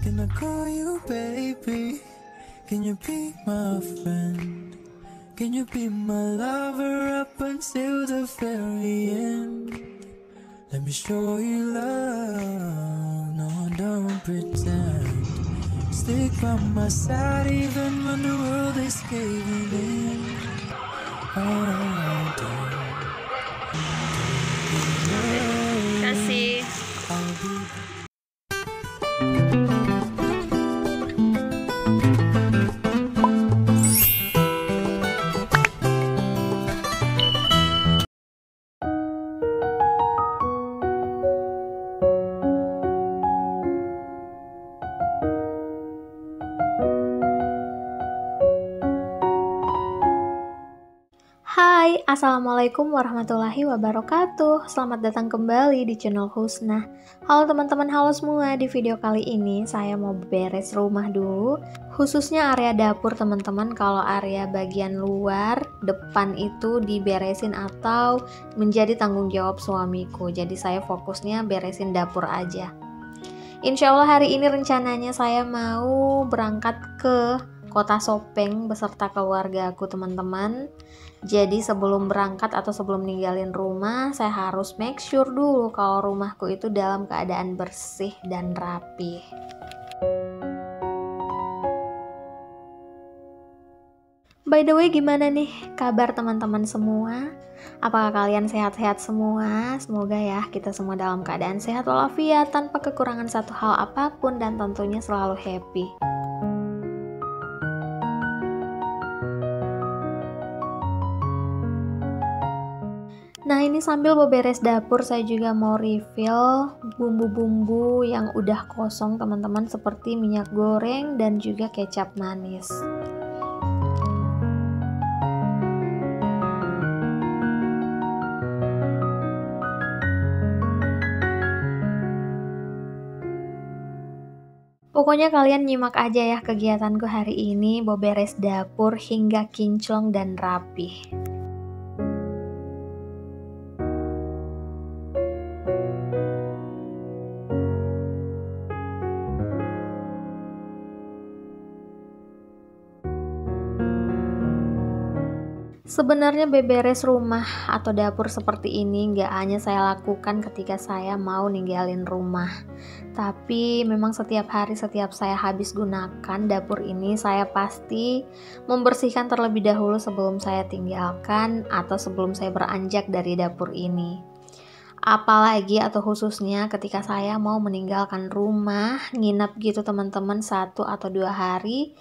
Can I call you baby? Can you be my friend? Can you be my lover up until the very end? Let me show you love, no don't pretend. Stick by my side even when the world is caving in. Oh, Kasih. I'll be Hai, Assalamualaikum warahmatullahi wabarakatuh. Selamat datang kembali di channel Husna. Halo teman-teman, halo semua. Di video kali ini saya mau beres rumah dulu, khususnya area dapur teman-teman. Kalau area bagian luar, depan itu diberesin atau menjadi tanggung jawab suamiku. Jadi saya fokusnya beresin dapur aja. Insya Allah hari ini rencananya saya mau berangkat ke Kota Sopeng beserta keluarga aku teman-teman. Jadi sebelum berangkat atau sebelum ninggalin rumah, saya harus make sure dulu kalau rumahku itu dalam keadaan bersih dan rapi. By the way, gimana nih kabar teman-teman semua? Apakah kalian sehat-sehat semua? Semoga ya kita semua dalam keadaan sehat walafiat tanpa kekurangan satu hal apapun dan tentunya selalu happy. Nah, ini sambil beberes dapur saya juga mau refill bumbu-bumbu yang udah kosong teman-teman, seperti minyak goreng dan juga kecap manis. Pokoknya kalian nyimak aja ya kegiatanku hari ini, beberes dapur hingga kinclong dan rapih. Sebenarnya beberes rumah atau dapur seperti ini nggak hanya saya lakukan ketika saya mau ninggalin rumah, tapi memang setiap hari setiap saya habis gunakan dapur ini, saya pasti membersihkan terlebih dahulu sebelum saya tinggalkan atau sebelum saya beranjak dari dapur ini. Apalagi atau khususnya ketika saya mau meninggalkan rumah, nginep gitu teman-teman 1 atau 2 hari,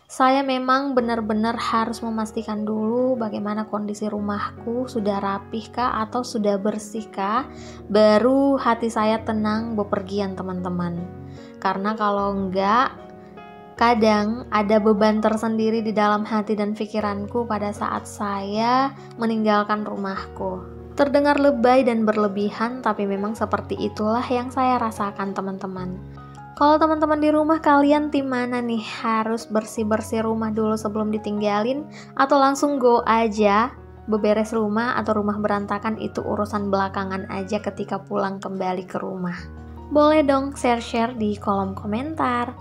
saya memang benar-benar harus memastikan dulu bagaimana kondisi rumahku, sudah rapih kah atau sudah bersih kah, baru hati saya tenang bepergian teman-teman. Karena kalau enggak, kadang ada beban tersendiri di dalam hati dan pikiranku pada saat saya meninggalkan rumahku. Terdengar lebay dan berlebihan, tapi memang seperti itulah yang saya rasakan teman-teman. Kalau teman-teman di rumah, kalian tim mana nih? Harus bersih-bersih rumah dulu sebelum ditinggalin atau langsung go aja? Beberes rumah atau rumah berantakan itu urusan belakangan aja ketika pulang kembali ke rumah. Boleh dong share-share di kolom komentar.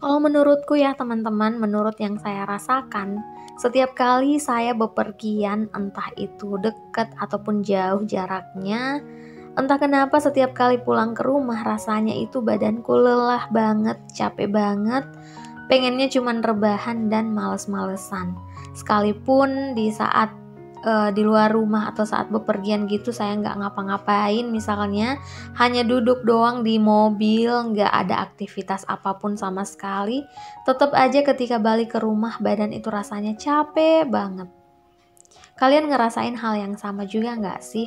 Kalau menurutku ya teman-teman, menurut yang saya rasakan, setiap kali saya bepergian, entah itu dekat ataupun jauh jaraknya, entah kenapa setiap kali pulang ke rumah rasanya itu badanku lelah banget, capek banget, pengennya cuman rebahan dan males-malesan. Sekalipun di saat di luar rumah atau saat bepergian gitu saya nggak ngapa-ngapain, misalnya hanya duduk doang di mobil, nggak ada aktivitas apapun sama sekali, tetap aja ketika balik ke rumah badan itu rasanya capek banget. Kalian ngerasain hal yang sama juga nggak sih?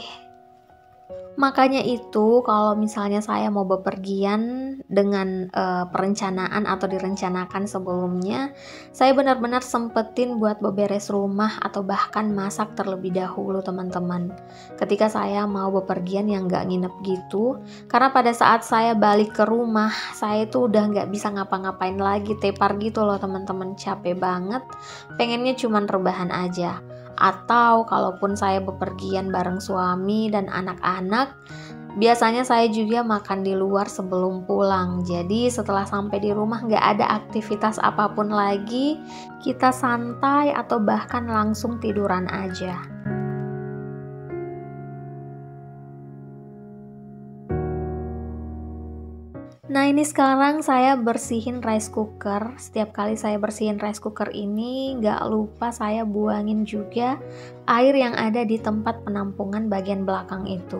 Makanya itu kalau misalnya saya mau bepergian dengan perencanaan atau direncanakan sebelumnya, saya benar-benar sempetin buat beberes rumah atau bahkan masak terlebih dahulu teman-teman. Ketika saya mau bepergian yang nggak nginep gitu, karena pada saat saya balik ke rumah, saya itu udah nggak bisa ngapa-ngapain lagi, tepar gitu loh teman-teman, capek banget, pengennya cuman rebahan aja. Atau kalaupun saya bepergian bareng suami dan anak-anak, biasanya saya juga makan di luar sebelum pulang. Jadi setelah sampai di rumah nggak ada aktivitas apapun lagi, kita santai atau bahkan langsung tiduran aja. Nah ini sekarang saya bersihin rice cooker. Setiap kali saya bersihin rice cooker ini nggak lupa saya buangin juga air yang ada di tempat penampungan bagian belakang itu.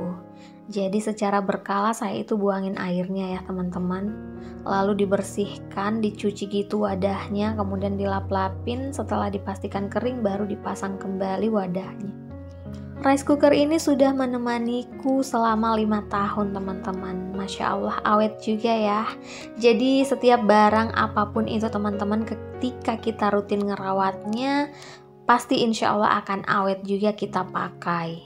Jadi secara berkala saya itu buangin airnya ya teman-teman. Lalu dibersihkan, dicuci gitu wadahnya, kemudian dilap-lapin. Setelah dipastikan kering baru dipasang kembali wadahnya. Rice cooker ini sudah menemaniku selama 5 tahun teman-teman. Masya Allah awet juga ya. Jadi setiap barang apapun itu teman-teman, ketika kita rutin ngerawatnya, pasti insya Allah akan awet juga kita pakai.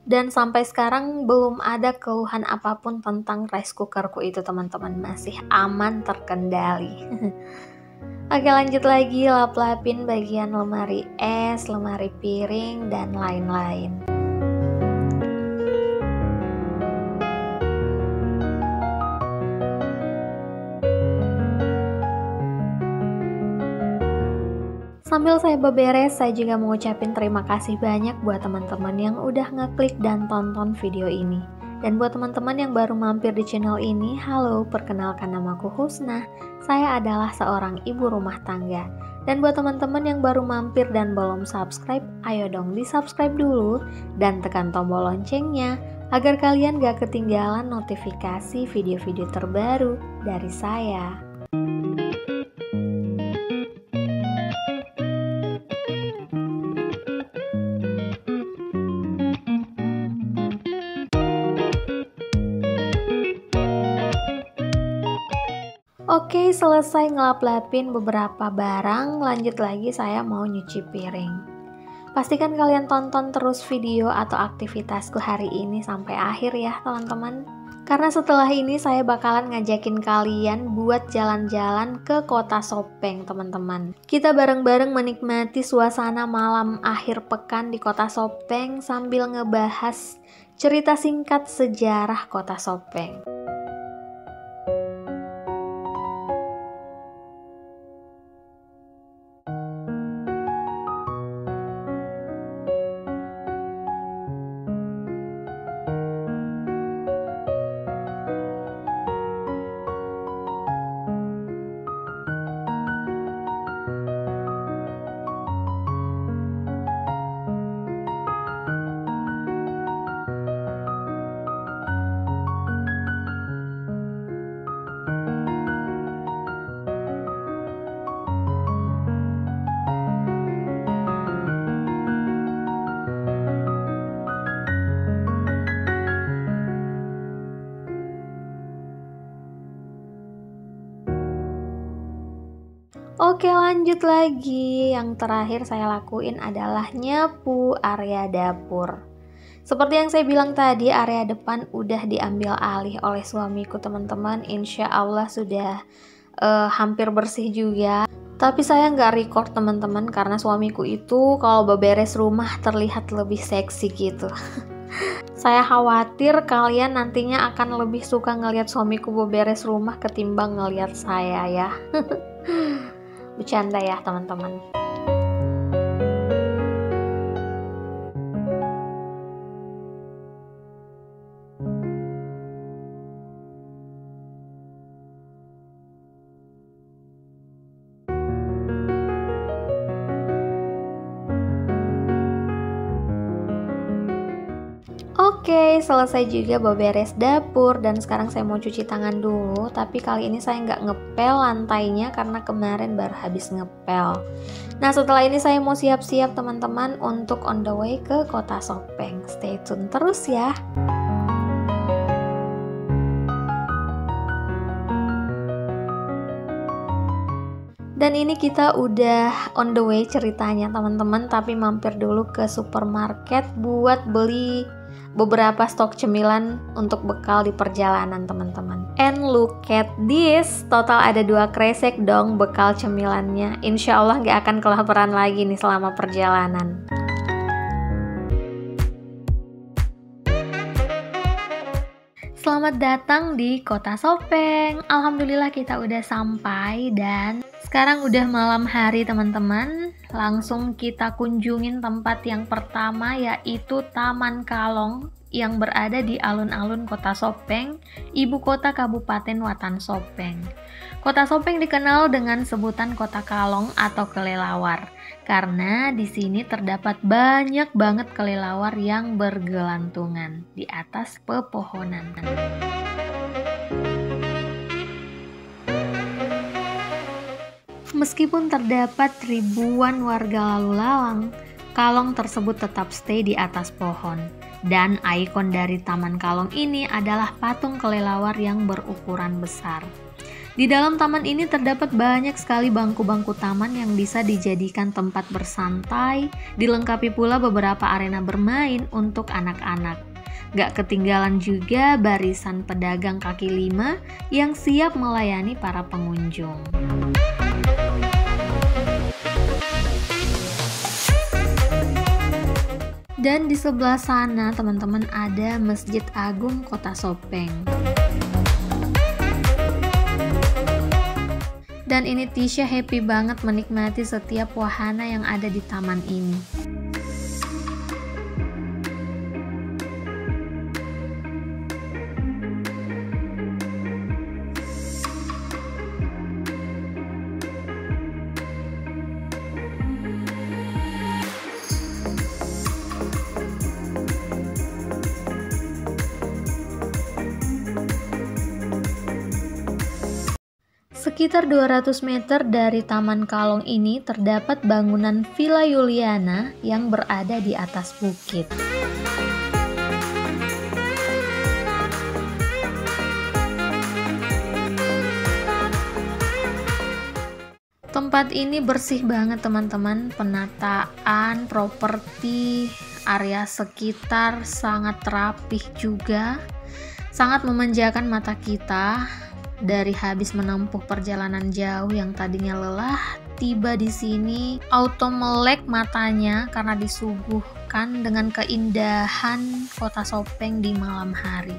Dan sampai sekarang belum ada keluhan apapun tentang rice cookerku itu teman-teman. Masih aman, terkendali. Oke lanjut lagi, lap-lapin bagian lemari es, lemari piring, dan lain-lain. Sambil saya beberes, saya juga mau ucapin terima kasih banyak buat teman-teman yang udah ngeklik dan tonton video ini. Dan buat teman-teman yang baru mampir di channel ini, halo, perkenalkan namaku Husna. Saya adalah seorang ibu rumah tangga. Dan buat teman-teman yang baru mampir dan belum subscribe, ayo dong di-subscribe dulu dan tekan tombol loncengnya agar kalian gak ketinggalan notifikasi video-video terbaru dari saya. Oke, selesai ngelap-lapin beberapa barang, lanjut lagi saya mau nyuci piring. Pastikan kalian tonton terus video atau aktivitasku hari ini sampai akhir ya teman-teman. Karena setelah ini saya bakalan ngajakin kalian buat jalan-jalan ke Kota Sopeng teman-teman. Kita bareng-bareng menikmati suasana malam akhir pekan di Kota Sopeng sambil ngebahas cerita singkat sejarah Kota Sopeng. Oke lanjut lagi, yang terakhir saya lakuin adalah nyapu area dapur. Seperti yang saya bilang tadi, area depan udah diambil alih oleh suamiku teman-teman. Insya Allah sudah hampir bersih juga. Tapi saya nggak record teman-teman karena suamiku itu kalau beberes rumah terlihat lebih seksi gitu. Saya khawatir kalian nantinya akan lebih suka ngelihat suamiku beberes rumah ketimbang ngelihat saya ya. Bercanda ya teman-teman. Oke, selesai juga beberes dapur dan sekarang saya mau cuci tangan dulu. Tapi kali ini saya nggak ngepel lantainya karena kemarin baru habis ngepel. Nah setelah ini saya mau siap-siap teman-teman untuk on the way ke Kota Sopeng. Stay tune terus ya. Dan ini kita udah on the way ceritanya teman-teman, tapi mampir dulu ke supermarket buat beli beberapa stok cemilan untuk bekal di perjalanan teman-teman. And look at this, total ada 2 kresek dong bekal cemilannya. Insya Allah gak akan kelaparan lagi nih selama perjalanan. Selamat datang di Kota Sopeng. Alhamdulillah kita udah sampai dan sekarang udah malam hari teman-teman. Langsung kita kunjungin tempat yang pertama, yaitu Taman Kalong yang berada di alun-alun Kota Sopeng, ibu kota Kabupaten Watan Sopeng. Kota Sopeng dikenal dengan sebutan Kota Kalong atau kelelawar karena di sini terdapat banyak banget kelelawar yang bergelantungan di atas pepohonan. Meskipun terdapat ribuan warga lalu lalang, kalong tersebut tetap stay di atas pohon. Dan ikon dari Taman Kalong ini adalah patung kelelawar yang berukuran besar. Di dalam taman ini terdapat banyak sekali bangku-bangku taman yang bisa dijadikan tempat bersantai, dilengkapi pula beberapa arena bermain untuk anak-anak. Gak ketinggalan juga barisan pedagang kaki lima yang siap melayani para pengunjung. Dan di sebelah sana teman-teman ada Masjid Agung Kota Sopeng. Dan ini Tisha happy banget menikmati setiap wahana yang ada di taman ini. Sekitar 200 meter dari Taman Kalong ini terdapat bangunan Villa Juliana yang berada di atas bukit. Tempat ini bersih banget teman-teman, penataan, properti, area sekitar sangat rapih juga, sangat memanjakan mata kita. Dari habis menempuh perjalanan jauh yang tadinya lelah, tiba di sini auto melek matanya karena disuguhkan dengan keindahan Kota Sopeng di malam hari.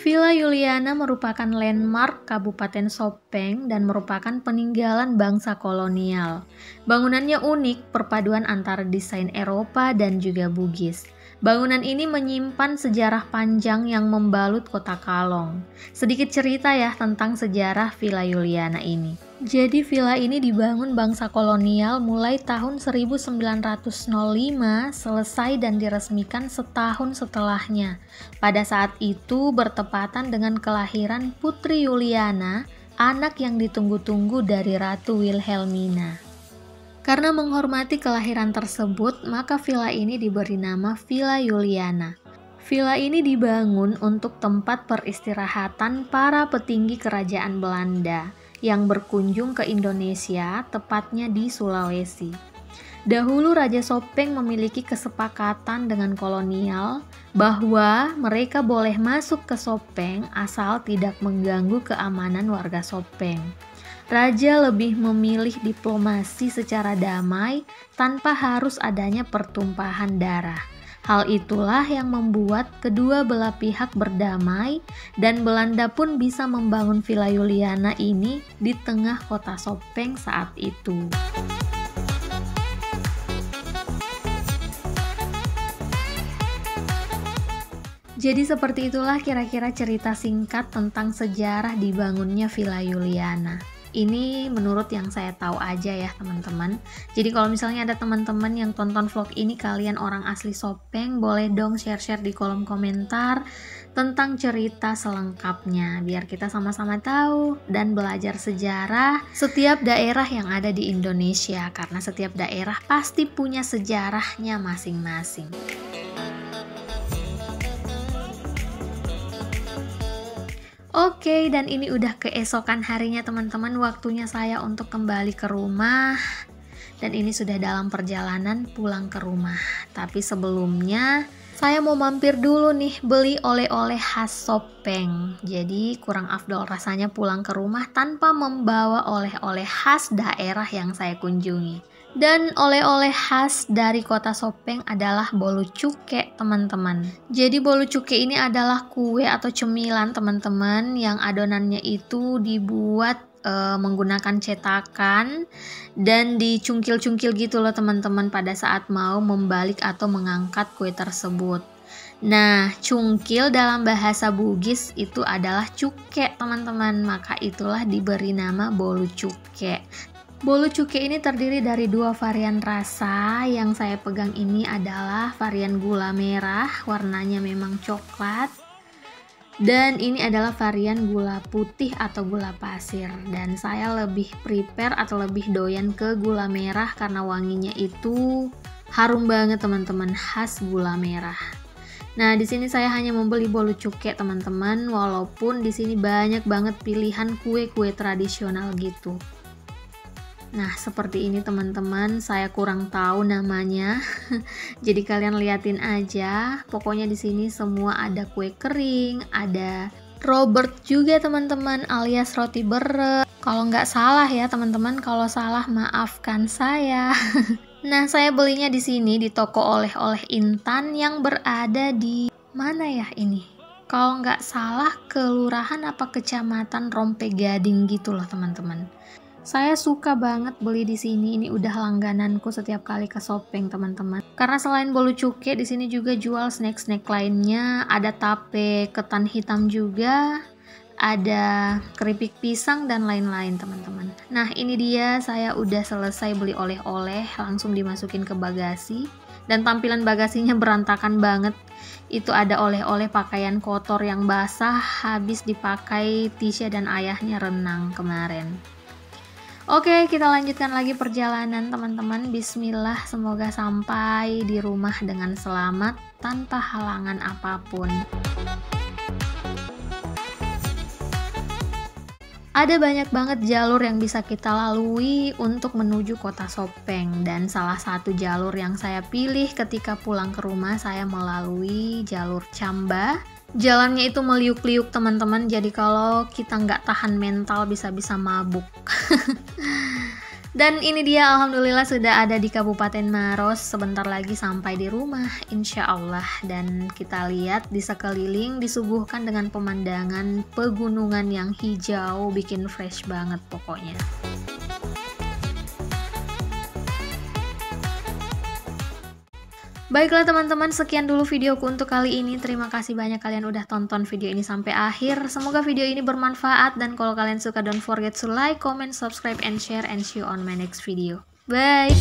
Villa Juliana merupakan landmark Kabupaten Sopeng dan merupakan peninggalan bangsa kolonial. Bangunannya unik, perpaduan antara desain Eropa dan juga Bugis. Bangunan ini menyimpan sejarah panjang yang membalut Kota Kalong. Sedikit cerita ya tentang sejarah Villa Juliana ini. Jadi villa ini dibangun bangsa kolonial mulai tahun 1905, selesai dan diresmikan setahun setelahnya. Pada saat itu bertepatan dengan kelahiran Putri Juliana, anak yang ditunggu-tunggu dari Ratu Wilhelmina. Karena menghormati kelahiran tersebut, maka villa ini diberi nama Villa Juliana. Villa ini dibangun untuk tempat peristirahatan para petinggi kerajaan Belanda yang berkunjung ke Indonesia, tepatnya di Sulawesi. Dahulu Raja Sopeng memiliki kesepakatan dengan kolonial bahwa mereka boleh masuk ke Sopeng asal tidak mengganggu keamanan warga Sopeng. Raja lebih memilih diplomasi secara damai tanpa harus adanya pertumpahan darah. Hal itulah yang membuat kedua belah pihak berdamai dan Belanda pun bisa membangun Villa Juliana ini di tengah Kota Sopeng saat itu. Jadi seperti itulah kira-kira cerita singkat tentang sejarah dibangunnya Villa Juliana. Ini menurut yang saya tahu aja ya teman-teman. Jadi kalau misalnya ada teman-teman yang tonton vlog ini kalian orang asli Sopeng, boleh dong share-share di kolom komentar tentang cerita selengkapnya biar kita sama-sama tahu dan belajar sejarah setiap daerah yang ada di Indonesia, karena setiap daerah pasti punya sejarahnya masing-masing. Oke, dan ini udah keesokan harinya teman-teman, waktunya saya untuk kembali ke rumah. Dan ini sudah dalam perjalanan pulang ke rumah. Tapi sebelumnya saya mau mampir dulu nih beli oleh-oleh khas Sopeng. Jadi kurang afdol rasanya pulang ke rumah tanpa membawa oleh-oleh khas daerah yang saya kunjungi. Dan oleh-oleh khas dari kota Sopeng adalah bolu cuke teman-teman. Jadi bolu cuke ini adalah kue atau cemilan teman-teman yang adonannya itu dibuat menggunakan cetakan dan dicungkil-cungkil gitu loh teman-teman pada saat mau membalik atau mengangkat kue tersebut. Nah, cungkil dalam bahasa Bugis itu adalah cuke teman-teman, maka itulah diberi nama bolu cuke. Bolu cuke ini terdiri dari 2 varian rasa. Yang saya pegang ini adalah varian gula merah, warnanya memang coklat. Dan ini adalah varian gula putih atau gula pasir. Dan saya lebih prepare atau lebih doyan ke gula merah karena wanginya itu harum banget teman-teman, khas gula merah. Nah, di sini saya hanya membeli bolu cuke teman-teman, walaupun di sini banyak banget pilihan kue-kue tradisional gitu. Nah, seperti ini teman-teman, saya kurang tahu namanya. Jadi kalian liatin aja. Pokoknya di sini semua ada kue kering, ada Robert juga teman-teman, alias roti bere. Kalau nggak salah ya teman-teman, kalau salah maafkan saya. Nah, saya belinya di sini di toko oleh-oleh Intan yang berada di mana ya ini? Kalau nggak salah kelurahan apa kecamatan Rompe Gading gitu loh teman-teman. Saya suka banget beli di sini. Ini udah langgananku setiap kali ke Sopeng teman-teman. Karena selain bolu cuke, di sini juga jual snack-snack lainnya. Ada tape ketan hitam juga, ada keripik pisang dan lain-lain teman-teman. Nah, ini dia saya udah selesai beli oleh-oleh, langsung dimasukin ke bagasi. Dan tampilan bagasinya berantakan banget. Itu ada oleh-oleh pakaian kotor yang basah habis dipakai Tisha dan ayahnya renang kemarin. Oke, kita lanjutkan lagi perjalanan teman-teman. Bismillah, semoga sampai di rumah dengan selamat tanpa halangan apapun. Ada banyak banget jalur yang bisa kita lalui untuk menuju kota Sopeng, dan salah satu jalur yang saya pilih ketika pulang ke rumah, saya melalui jalur Camba. Jalannya itu meliuk-liuk teman-teman, jadi kalau kita nggak tahan mental bisa-bisa mabuk. Dan ini dia, alhamdulillah sudah ada di Kabupaten Maros. Sebentar lagi sampai di rumah insya Allah. Dan kita lihat di sekeliling disuguhkan dengan pemandangan pegunungan yang hijau, bikin fresh banget pokoknya. Baiklah teman-teman, sekian dulu videoku untuk kali ini. Terima kasih banyak kalian udah tonton video ini sampai akhir. Semoga video ini bermanfaat, dan kalau kalian suka don't forget to like, comment, subscribe, and share, and see you on my next video. Bye!